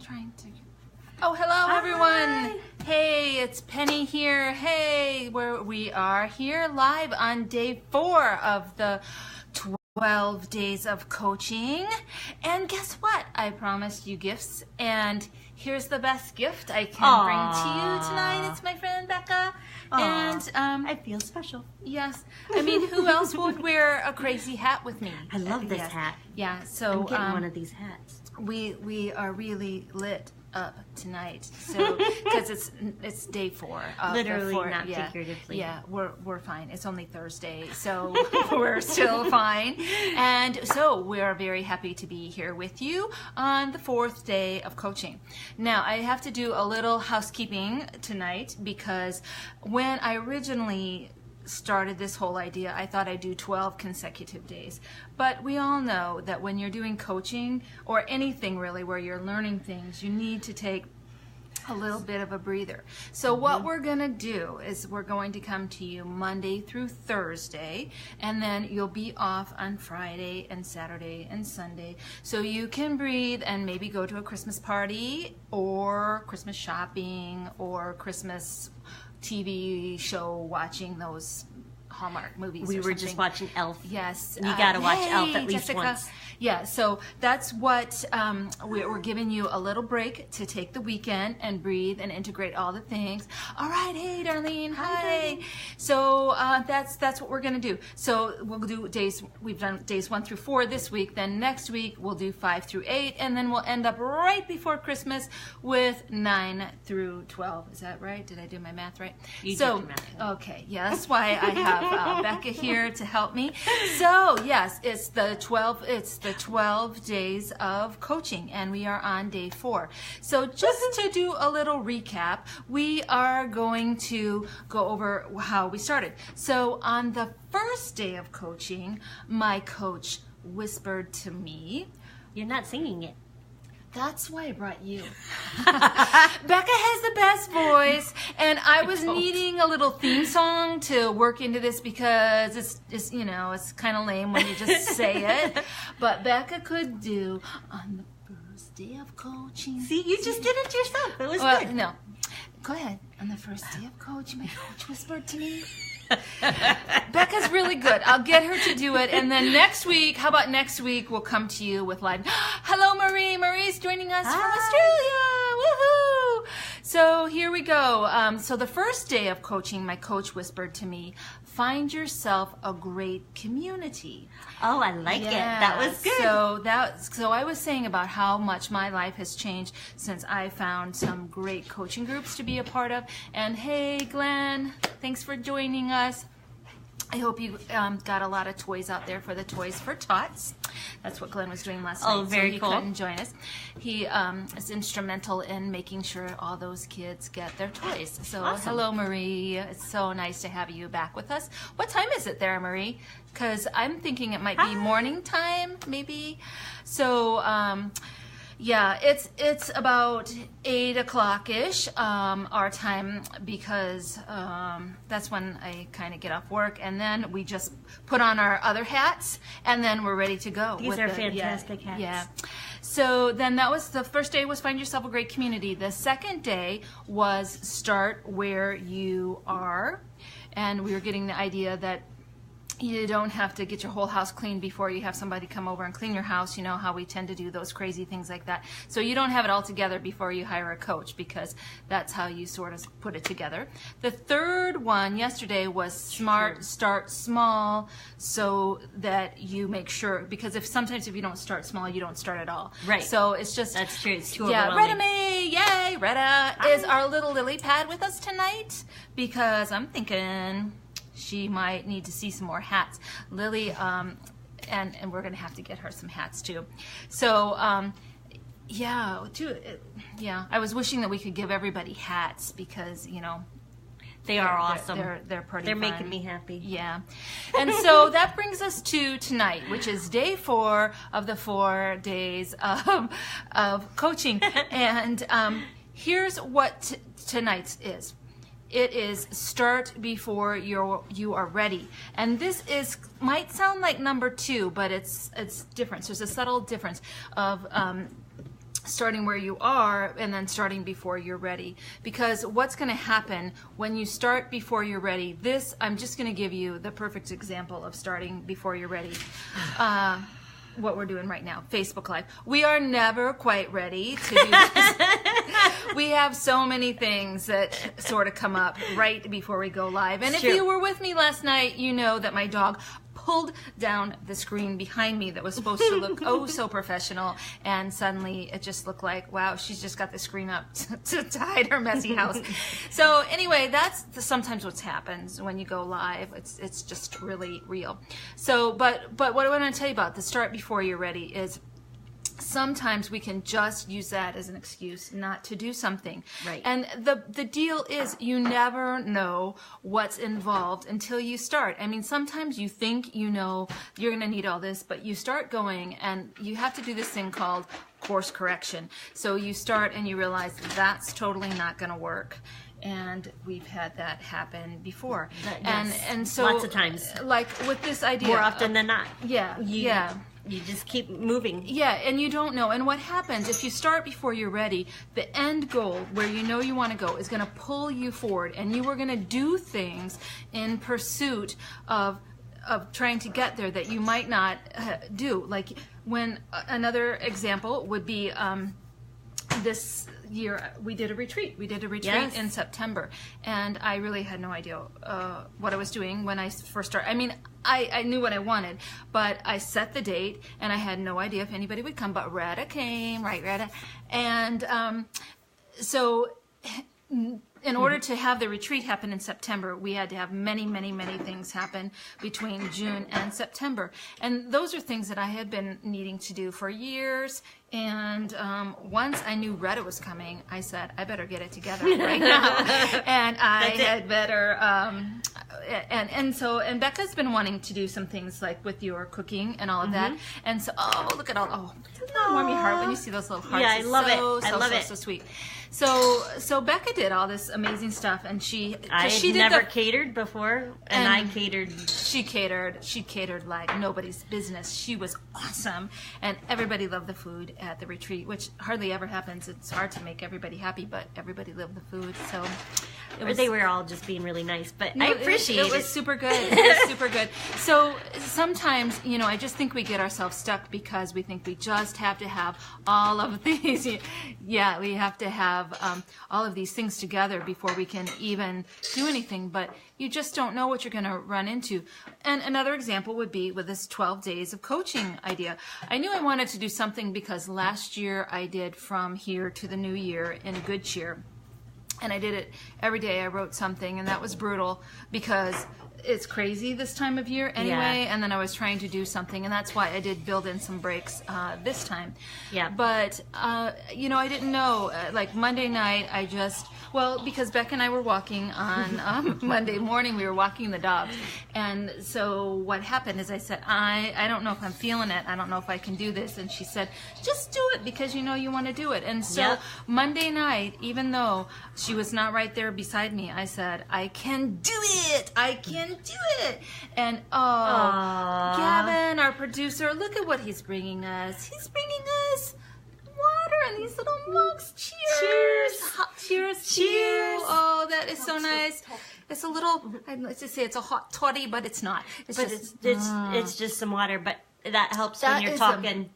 trying to... Oh, hello everyone. Hey, it's Penny here. Hey, we are here live on day 4 of the 12 days of coaching. And guess what? I promised you gifts, and here's the best gift I can bring to you tonight. It's my friend Becca. And I feel special. Yes. I mean, who else would wear a crazy hat with me? I love this hat. Yeah, so I'm getting one of these hats. We are really lit up tonight, so because it's day 4 of Literally, the 4, not figuratively. Yeah, we're fine. It's only Thursday, so we're still fine. And so we're very happy to be here with you on the 4th day of coaching. Now I have to do a little housekeeping tonight, because when I originally started this whole idea, I thought I'd do 12 consecutive days. But we all know that when you're doing coaching, or anything really where you're learning things, you need to take a little bit of a breather. So what we're going to do is we're going to come to you Monday through Thursday, and then you'll be off on Friday and Saturday and Sunday. So you can breathe and maybe go to a Christmas party, or Christmas shopping, or Christmas TV show, watching those Hallmark movies. We were just watching Elf. Yes. You got to watch Elf at least once. Yeah, so that's what we're giving you a little break to take the weekend and breathe and integrate all the things. All right, hey Darlene, hi. So that's what we're gonna do. So we'll do we've done days 1 through 4 this week. Then next week we'll do 5 through 8, and then we'll end up right before Christmas with 9 through 12. Is that right? Did I do my math right? You did your math right. Okay, yeah, that's why I have Becca here to help me. So yes, it's the 12 days of coaching, and we are on day 4. So just to do a little recap, we are going to go over how we started. So on the first day of coaching, my coach whispered to me, "You're not singing it." That's why I brought you. Becca has the best voice, and I was needing a little theme song to work into this, because it's just, it's kind of lame when you just say it. But Becca could do on the first day of coaching. See, you just did it yourself. It was good. No, go ahead. On the first day of coaching, my coach whispered to me. Becca's really good. I'll get her to do it, and then next week, how about next week, we'll come to you with live. Hello, Marie. Marie's joining us from Australia. Woohoo! So here we go. So the first day of coaching, my coach whispered to me, "Find yourself a great community." Oh, I like it. That was good. So I was saying about how much my life has changed since I found some great coaching groups to be a part of. And hey, Glenn, thanks for joining us. I hope you got a lot of toys out there for the Toys for Tots. That's what Glenn was doing last night. Oh, very cool. So he couldn't join us. He is instrumental in making sure all those kids get their toys. So awesome. Hello, Marie. It's so nice to have you back with us. What time is it there, Marie? Because I'm thinking it might be morning time, maybe. So, yeah, it's about 8 o'clock-ish our time, because that's when I kind of get off work, and then we just put on our other hats, and then we're ready to go. These are fantastic hats. Yeah. So then that was the first day, was find yourself a great community. The second day was start where you are, and we were getting the idea that you don't have to get your whole house clean before you have somebody come over and clean your house. You know how we tend to do those crazy things like that. So you don't have it all together before you hire a coach, because that's how you sort of put it together. The third one yesterday was start small, so that you make sure, because sometimes if you don't start small, you don't start at all. Right. So it's just... That's true. It's too yeah, overwhelming. Retta May, yay! Retta is our little lily pad with us tonight, because I'm thinking she might need to see some more hats. Lily, and we're going to have to get her some hats too. So, yeah, I was wishing that we could give everybody hats, because, they are awesome. They're pretty They're fun. making me happy. Yeah. And so that brings us to tonight, which is day 4 of the 4 days of coaching. And here's what tonight's is. It is start before you are ready. And this might sound like number 2, but it's different. So there's a subtle difference of starting where you are and then starting before you're ready. Because what's going to happen when you start before you're ready, I'm just going to give you the perfect example of starting before you're ready. What we're doing right now, Facebook Live. We are never quite ready to do this. We have so many things that sort of come up right before we go live. And if you were with me last night, you know that my dog pulled down the screen behind me that was supposed to look so professional, and suddenly it just looked like, wow, she's just got the screen up to hide her messy house. So anyway, that's sometimes what happens when you go live. It's just really real. So but what I want to tell you about the start before you're ready is sometimes we can just use that as an excuse not to do something. Right. And the deal is you never know what's involved until you start. I mean, sometimes you think you know you're going to need all this, but you start going and you have to do this thing called course correction. So you start and you realize that's totally not going to work. And we've had that happen before. Yes. And so lots of times. Like with this idea. More often than not. Yeah. You just keep moving. Yeah, and you don't know. And what happens if you start before you're ready, the end goal where you know you want to go is going to pull you forward, and you are going to do things in pursuit of trying to get there that you might not do. Like when another example would be this year we did a retreat. We did a retreat in September, and I really had no idea what I was doing when I first started. I mean, I knew what I wanted, but I set the date, and I had no idea if anybody would come. But Retta came, right, Retta? And so in order to have the retreat happen in September, we had to have many, many, many things happen between June and September. And those are things that I had been needing to do for years. And once I knew Retta was coming, I said, I better get it together right now. And I had better, and Becca's been wanting to do some things like with your cooking and all of that. And so, look at all, doesn't that warm your heart when you see those little hearts? Yeah, I love it. I love it. So sweet. So Becca did all this amazing stuff, and she did never catered before, and I catered. She catered like nobody's business. She was awesome, and everybody loved the food at the retreat, which hardly ever happens. It's hard to make everybody happy, but everybody loved the food. So they were all just being really nice, but I appreciate it. It was super good. It was super good. So sometimes, I just think we get ourselves stuck because we think we just have to have all of these. Yeah, we have to have all of these things together before we can even do anything, but you just don't know what you're going to run into. And another example would be with this 12 days of coaching idea. I knew I wanted to do something because last year I did From Here to the New Year in good cheer. And I did it every day. I wrote something, and that was brutal because it's crazy this time of year anyway. And then I was trying to do something, and that's why I did build in some breaks this time. Yeah. But I didn't know. Like Monday night, because Becca and I were walking on Monday morning. We were walking the dogs, and so what happened is I said, I don't know if I'm feeling it. I don't know if I can do this. And she said, just do it because you want to do it. And so Monday night, even though she was not right there beside me, I said, I can do it. I can do it. And Gavin, our producer, look at what he's bringing us. He's bringing us water in these little mugs. Cheers. Cheers. Oh, that is so nice. It's a little, let's just say it's a hot toddy, but it's not. It's just some water, but that helps when you're talking.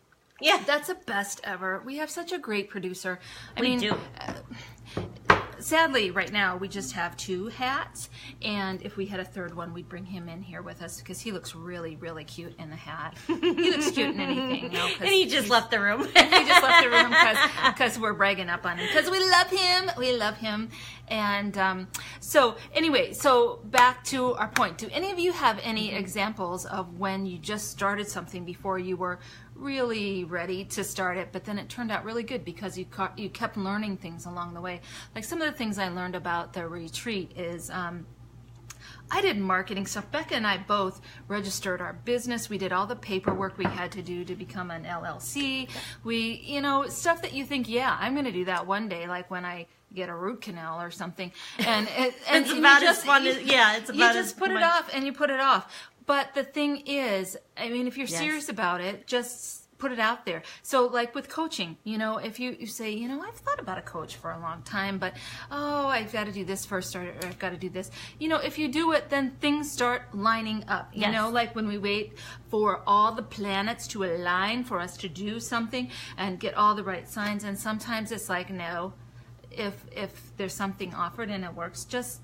That's the best ever. We have such a great producer. We do. Sadly, right now, we just have 2 hats, and if we had a third one, we'd bring him in here with us because he looks really, really cute in the hat. He looks cute in anything. And he just left the room. He just left the room because we're bragging up on him. Because we love him. We love him. And so back to our point. Do any of you have any examples of when you just started something before you were really ready to start it, but then it turned out really good because you kept learning things along the way? Like some of the things I learned about the retreat is I did marketing stuff. Becca and I both registered our business. We did all the paperwork we had to do to become an LLC. We, stuff that you think, I'm going to do that one day, like when I get a root canal or something. And it's about as fun as, it's about you just put it off and you put it off. But the thing is, I mean, if you're serious about it, just put it out there. So like with coaching, you know, if you say, you know, I've thought about a coach for a long time, but I've got to do this first, or I've got to do this. You know, if you do it, then things start lining up. You know, like when we wait for all the planets to align for us to do something and get all the right signs, and sometimes it's like, no, if there's something offered and it works, just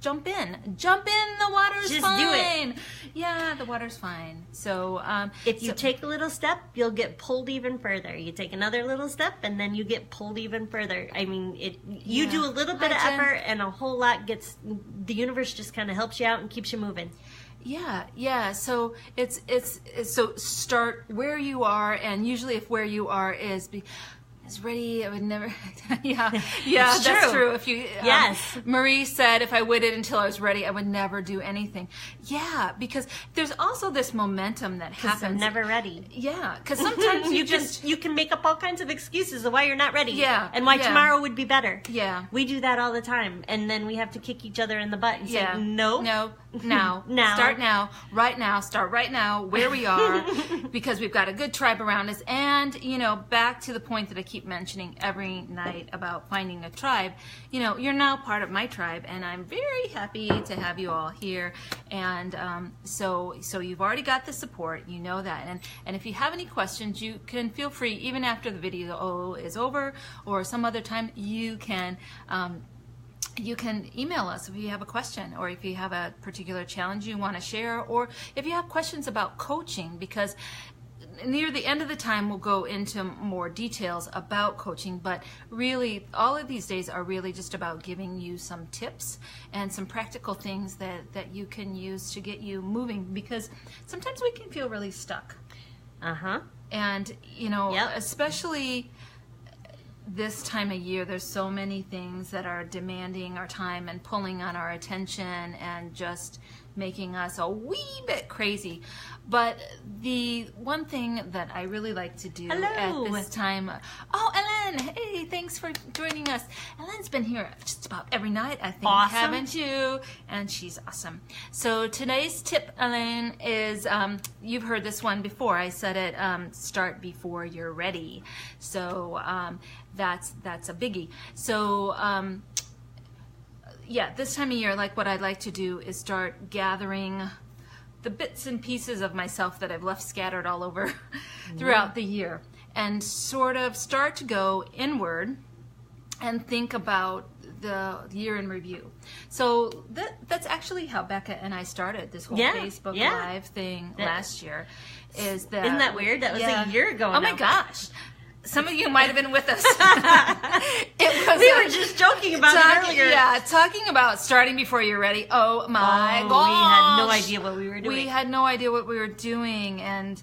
jump in. The water's just fine. Do it. Yeah, the water's fine. So if you take a little step, you'll get pulled even further. You take another little step, and then you get pulled even further. I mean, you do a little bit of effort, and a whole lot gets. The universe just kind of helps you out and keeps you moving. Yeah. So it's so start where you are, and usually if where you are is ready, I would never. yeah, that's true. If you, Marie said, if I waited until I was ready, I would never do anything. Yeah, because there's also this momentum that happens. I'm never ready. Yeah, because sometimes you can make up all kinds of excuses of why you're not ready. Yeah, and why tomorrow would be better. Yeah, we do that all the time, and then we have to kick each other in the butt and say, no, now, start now, start right now, where we are, because we've got a good tribe around us, and you know, back to the point that I keep mentioning every night about finding a tribe. You know, you're now part of my tribe, and I'm very happy to have you all here. And so you've already got the support, you know that. And if you have any questions, you can feel free, even after the video is over or some other time, you can email us if you have a question, or if you have a particular challenge you want to share, or if you have questions about coaching, because near the end of the time we'll go into more details about coaching, but really all of these days are really just about giving you some tips and some practical things that you can use to get you moving, because sometimes we can feel really stuck. And you know, especially this time of year, there's so many things that are demanding our time and pulling on our attention and just making us a wee bit crazy. But the one thing that I really like to do at this time... Oh, Ellen! Hey, thanks for joining us. Ellen's been here just about every night, I think, haven't you? And she's awesome. So today's tip, Ellen, is... you've heard this one before. I said it, start before you're ready. So that's a biggie. So... yeah, this time of year, like what I'd like to do is start gathering the bits and pieces of myself that I've left scattered all over throughout the year, and sort of start to go inward and think about the year in review. So that's actually how Becca and I started this whole Facebook Live thing last year. Isn't that weird? That was a year ago. Oh my gosh. Some of you might have been with us. We were just joking about it earlier. Yeah, talking about starting before you're ready. Oh my gosh. We had no idea what we were doing. We had no idea what we were doing, and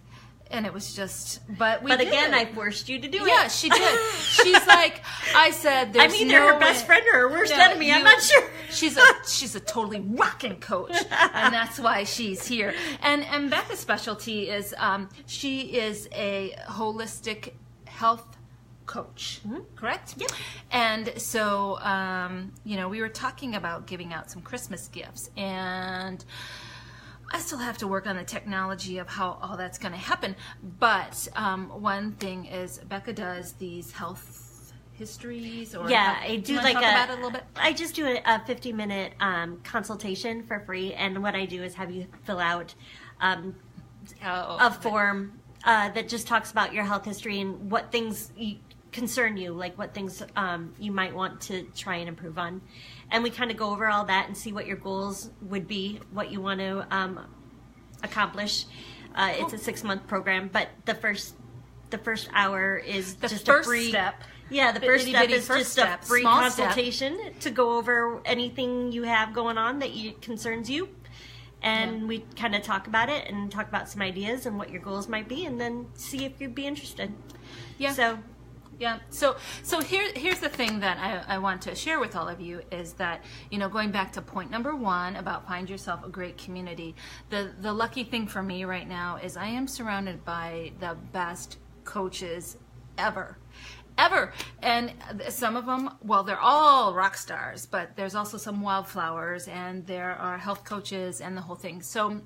it was just, but again, I forced you to do it. Yeah, she did. She's like, I said, there's I'm either her best friend or her worst enemy. I'm not sure. She's a totally rocking coach, and that's why she's here. And Becca's specialty is she is a holistic health coach, correct? Yep. And so, you know, we were talking about giving out some Christmas gifts, and I still have to work on the technology of how all that's going to happen. But one thing is, Becca does these health histories, or I do like talk about it a little bit. I just do a 50-minute consultation for free, and what I do is have you fill out a form that just talks about your health history and what things concern you, like what things you might want to try and improve on. And we kind of go over all that and see what your goals would be, what you want to accomplish. It's a 6-month program, but the first hour is just a free step. Yeah, the first step is just a free consultation to go over anything you have going on that concerns you. And we kind of talk about it and talk about some ideas and what your goals might be, and then see if you'd be interested. Yeah. So here's the thing that I want to share with all of you is that, you know, going back to point number 1 about find yourself a great community, the lucky thing for me right now is I am surrounded by the best coaches ever. And some of them, well, they're all rock stars, but there's also some wildflowers, and there are health coaches and the whole thing. So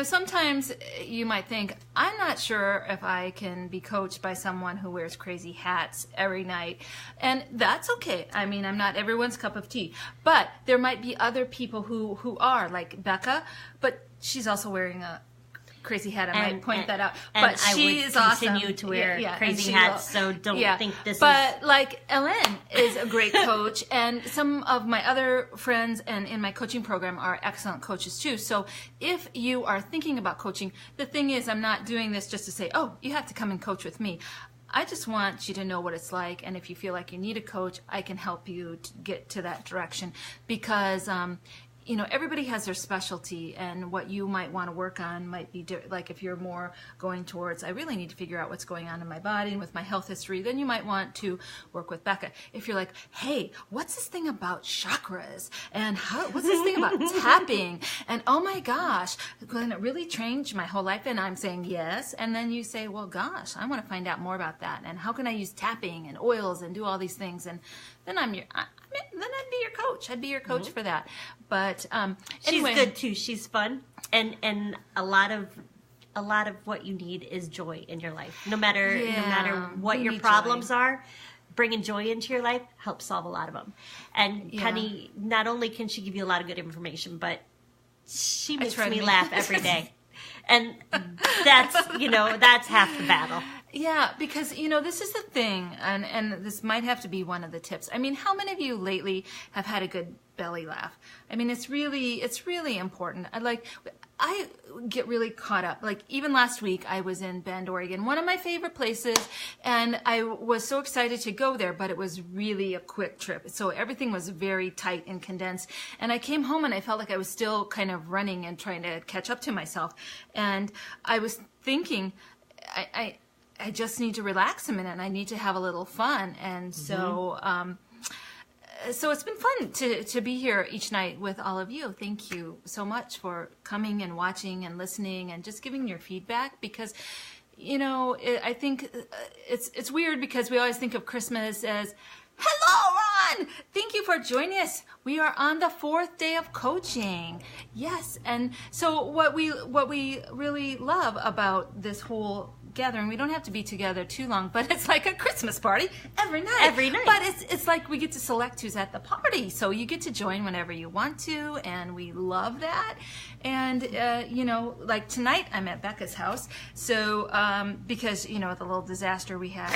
sometimes you might think, I'm not sure if I can be coached by someone who wears crazy hats every night. And that's okay. I mean, I'm not everyone's cup of tea. But there might be other people who are, like Becca, but she's also wearing a crazy hat. I might point that out. But she is awesome. Continue to wear crazy hats, so don't think this is... But like Ellen is a great coach, and some of my other friends and in my coaching program are excellent coaches too. So if you are thinking about coaching, the thing is, I'm not doing this just to say, oh, you have to come and coach with me. I just want you to know what it's like, and if you feel like you need a coach, I can help you to get to that direction, because everybody has their specialty, and what you might want to work on might be like if you're more going towards, I really need to figure out what's going on in my body and with my health history, then you might want to work with Becca. If you're like, hey, what's this thing about chakras, and what's this thing about tapping, and oh my gosh, can it really change my whole life? And I'm saying yes, and then you say, well, gosh, I want to find out more about that, and how can I use tapping and oils and do all these things, and then I'd be your coach. I'd be your coach for that. But anyway. She's good too. She's fun, and a lot of what you need is joy in your life. No matter what your problems are, bringing joy into your life helps solve a lot of them. And Penny, not only can she give you a lot of good information, but she makes me laugh every day. And that's half the battle. Yeah, because, this is the thing, and this might have to be one of the tips. I mean, how many of you lately have had a good belly laugh? I mean, it's really important. I get really caught up. Like, even last week, I was in Bend, Oregon, one of my favorite places, and I was so excited to go there, but it was really a quick trip. So everything was very tight and condensed. And I came home, and I felt like I was still kind of running and trying to catch up to myself. And I was thinking, I just need to relax a minute, and I need to have a little fun. And so so it's been fun to be here each night with all of you. Thank you so much for coming and watching and listening and just giving your feedback, because I think it's weird because we always think of Christmas as, hello, Ron! Thank you for joining us. We are on the 4th day of coaching. Yes, and so what we really love about this whole gathering, we don't have to be together too long, but it's like a Christmas party every night. But it's like we get to select who's at the party, so you get to join whenever you want to, and we love that. And like tonight, I'm at Becca's house, so because the little disaster we had.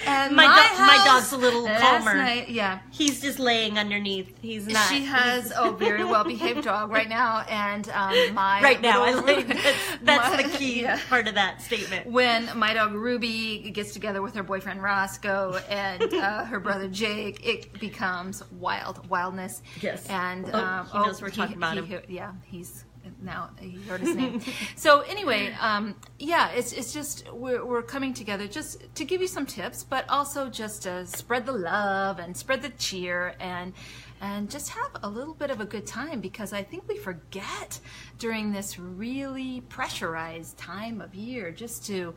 And my dog's a little calmer. Night, yeah, he's just laying underneath. He's not. She has a very well behaved dog right now, and that's the key part of that statement. When my dog Ruby gets together with her boyfriend Roscoe and her brother Jake, it becomes wildness. Yes, and he knows we're talking about him. He's now, he heard his name. So anyway, it's just we're coming together just to give you some tips, but also just to spread the love and spread the cheer and just have a little bit of a good time, because I think we forget during this really pressurized time of year just to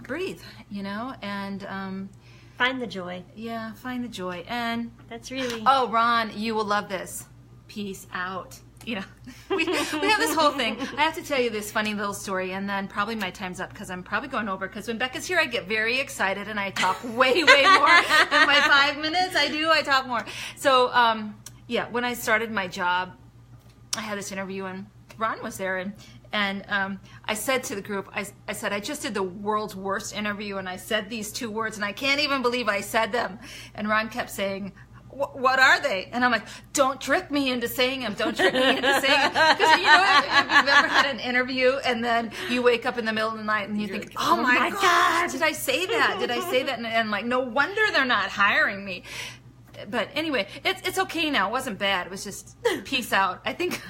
breathe, and find the joy. Yeah, find the joy. And that's really... Oh, Ron, you will love this. Peace out. We have this whole thing. I have to tell you this funny little story, and then probably my time's up because I'm probably going over, because when Becca's here I get very excited and I talk way more than my 5 minutes. I talk more. So when I started my job, I had this interview and Ron was there, and I said to the group, I said, I just did the world's worst interview, and I said these 2 words and I can't even believe I said them. And Ron kept saying, what are they? And I'm like, don't trick me into saying them. Don't trick me into saying them. Because if you've ever had an interview and then you wake up in the middle of the night and you think, oh my God, did I say that? Did I say that? And like, no wonder they're not hiring me. But anyway, it's okay now. It wasn't bad. It was just peace out. I think.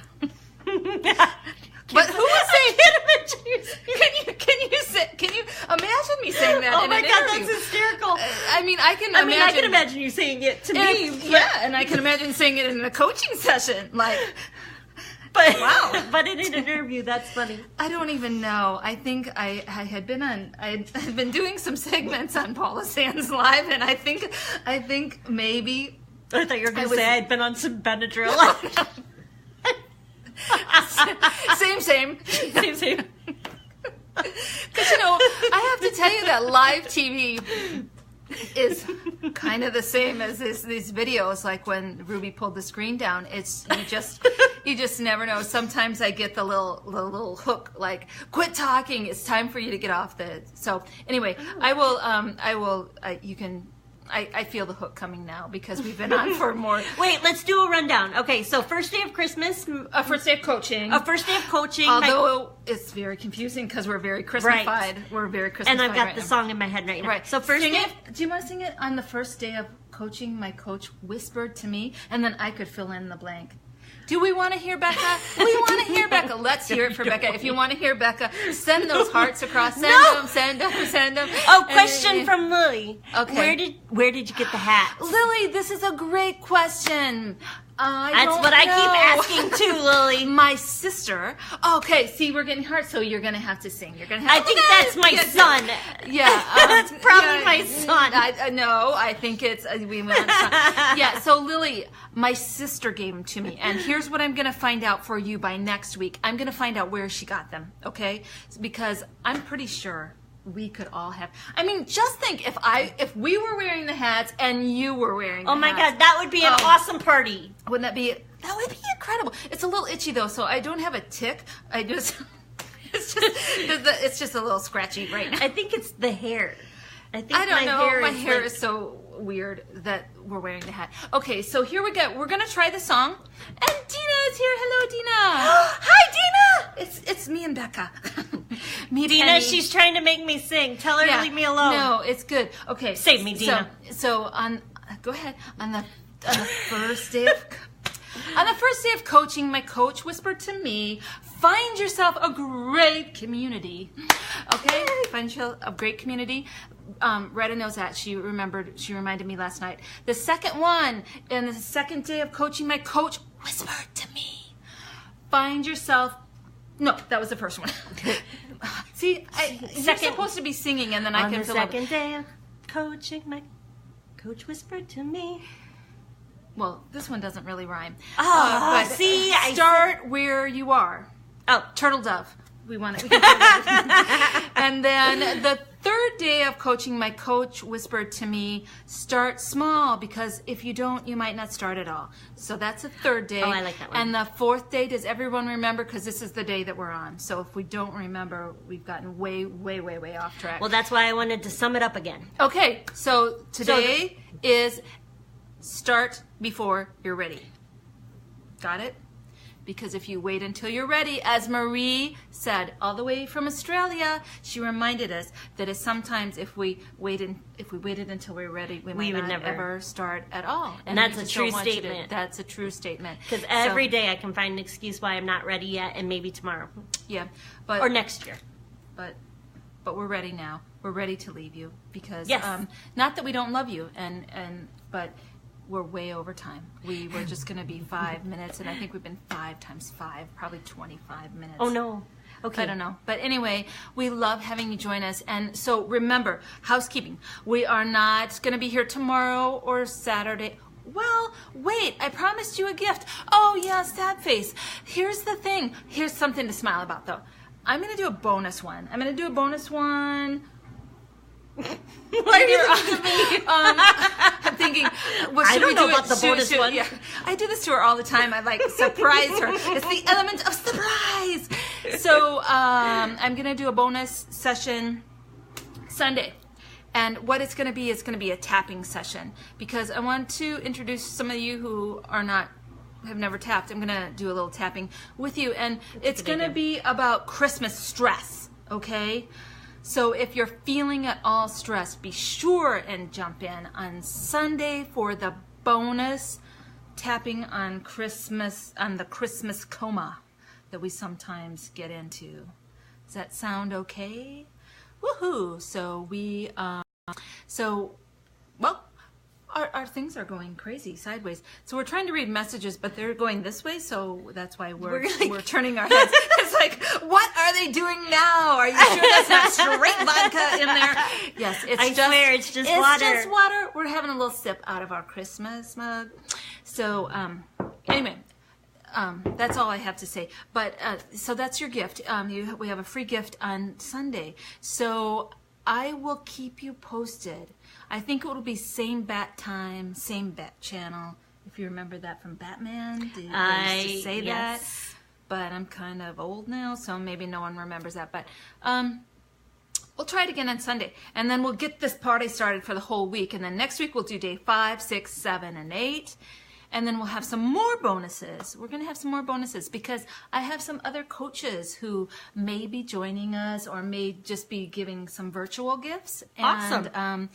But who was saying? Can you imagine me saying that? Oh my God, that's hysterical. I mean, I can imagine you saying it to me. Yeah, and I can imagine saying it in a coaching session, like. But wow. But in an interview, that's funny. I don't even know. I think I had been doing some segments on Paula Sands Live, and I think maybe. I thought you were going to say I'd been on some Benadryl. Same. Same. Because, I have to tell you that live TV is kind of the same as these videos. Like when Ruby pulled the screen down, you just never know. Sometimes I get the little hook, like, quit talking, it's time for you to get off the. So anyway, I feel the hook coming now because we've been on for more. Wait, let's do a rundown. Okay, so first day of Christmas. First day of coaching. First day of coaching. Although it's very confusing because we're very Christmas-fied. Right. We're very Christmas-fied. And I've got right the now. song in my head right now. Right. So first day. Do you want to sing it? On the first day of coaching, my coach whispered to me, and then I could fill in the blank. Do we want to hear Becca? We want to hear Becca. Let's hear it for Becca. If you want to hear Becca, send those hearts across. Send them. Oh, question from Lily. Okay. Where did you get the hat? Lily, this is a great question. That's what I keep asking too, Lily. My sister. Okay, see, we're getting hard, so you're gonna have to sing. You're gonna have. I think that's my son. Yeah, that's probably my son. No, I think it's we went on son. Yeah, so Lily, my sister gave them to me, and here's what I'm gonna find out for you by next week. I'm gonna find out where she got them. Okay, because I'm pretty sure we could all have. I mean, just think if we were wearing the hats and you were wearing the hats. Oh my God, that would be an awesome party. Wouldn't that be? That would be incredible. It's a little itchy though, so I don't have a tick. It's just a little scratchy right now. I think it's the hair. I don't know. My hair is so weird that we're wearing the hat. Okay, so here we go. We're gonna try the song, and Dina is here. Hello, Dina. Hi, Dina. It's me and Becca. Dina, she's trying to make me sing. Tell her to leave me alone. No, it's good. Okay, save me, Dina. So go ahead. On the first day of coaching, my coach whispered to me, "Find yourself a great community." Okay, find yourself a great community. Retta knows that. She reminded me last night. The second one, and the second day of coaching, my coach whispered to me, "Find yourself." No, that was the first one. See, you're supposed to be singing, and then I can fill up. On the second day of coaching, my coach whispered to me. Well, this one doesn't really rhyme. But see, start where you are. Oh, turtle dove. We can do that. And then the third day of coaching, my coach whispered to me, "Start small, because if you don't, you might not start at all." So that's the third day. Oh, I like that one. And the fourth day, does everyone remember? Because this is the day that we're on. So if we don't remember, we've gotten way, way, way, way off track. Well, that's why I wanted to sum it up again. Okay, so today is start before you're ready. Got it? Because if you wait until you're ready, as Marie said, all the way from Australia, she reminded us that sometimes if we waited until we're ready, we might not never ever start at all. And that's a true statement. That's a true statement. Because every day I can find an excuse why I'm not ready yet, and maybe tomorrow. Yeah, or next year. But we're ready now. We're ready to leave you because not that we don't love you, but we're way over time. We were just going to be 5 minutes, and I think we've been 5 times 5, probably 25 minutes. Oh, no. Okay. I don't know. But anyway, we love having you join us. And so remember, housekeeping. We are not going to be here tomorrow or Saturday. Well, wait, I promised you a gift. Oh, yeah, sad face. Here's the thing. Here's something to smile about, though. I'm going to do a bonus one. Why are you looking at me? I'm thinking, well, I don't know about the bonus one. Yeah, I do this to her all the time. I surprise her. It's the element of surprise. So I'm going to do a bonus session Sunday. And what it's going to be is going to be a tapping session because I want to introduce some of you who have never tapped. I'm going to do a little tapping with you. And it's going to be about Christmas stress, okay? So if you're feeling at all stressed, be sure and jump in on Sunday for the bonus tapping on the Christmas coma that we sometimes get into. Does that sound okay? Woohoo! Our things are going crazy sideways. So we're trying to read messages, but they're going this way, so that's why we're turning our heads. It's like, what are they doing now? Are you sure that's not straight vodka in there? Yes, I swear it's just water. It's just water. We're having a little sip out of our Christmas mug. So anyway, that's all I have to say. But so that's your gift. We have a free gift on Sunday. So I will keep you posted. I think it will be same bat time, same bat channel. If you remember that from Batman, they used to say that. But I'm kind of old now, so maybe no one remembers that. But we'll try it again on Sunday, and then we'll get this party started for the whole week. And then next week we'll do day 5, 6, 7, and 8. And then we'll have some more bonuses. We're going to have some more bonuses because I have some other coaches who may be joining us or may just be giving some virtual gifts. Awesome. And,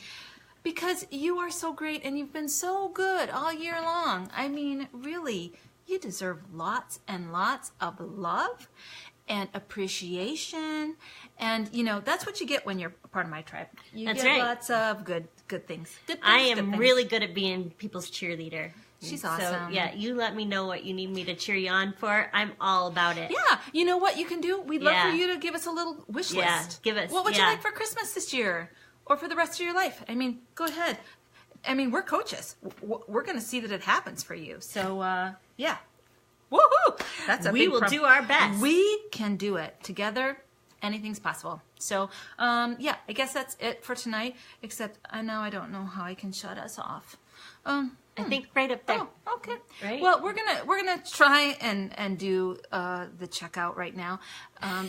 because you are so great and you've been so good all year long. I mean, really, you deserve lots and lots of love and appreciation. And, you know, that's what you get when you're part of my tribe. You get lots of good things. Good things. I am really good at being people's cheerleader. She's awesome. So, yeah, you let me know what you need me to cheer you on for. I'm all about it. Yeah. You know what you can do? We'd love for you to give us a little wish list. Give us. What would you like for Christmas this year? Or for the rest of your life? I mean, go ahead. I mean, we're coaches. We're going to see that it happens for you. So, yeah. Woohoo! That's a We will do our best. We can do it. Together, anything's possible. So, yeah, I guess that's it for tonight. Except, now I don't know how I can shut us off. I think right up there. Oh, okay. Right? Well, we're gonna try and do the checkout right now,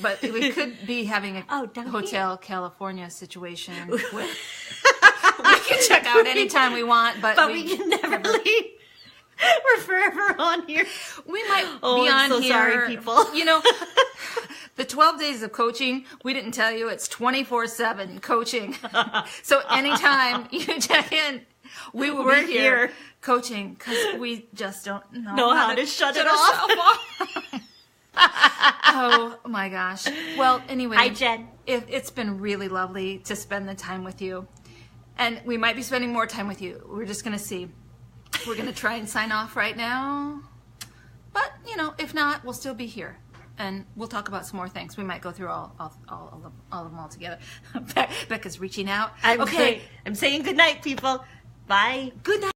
but we could be having a Hotel California situation. We can check out anytime we want, but we can never leave. We're forever on here. We might be on so here. Sorry, people. You know, the 12 days of coaching, we didn't tell you it's 24/7 coaching. So anytime you check in, we will be here coaching because we just don't know how to shut it off. Oh my gosh. Well, anyway. Hi, Jen. It's been really lovely to spend the time with you. And we might be spending more time with you. We're just going to see. We're going to try and sign off right now. But, you know, if not, we'll still be here. And we'll talk about some more things. We might go through all of them all together. Becca's reaching out. I'm saying good night, people. Bye. Good night.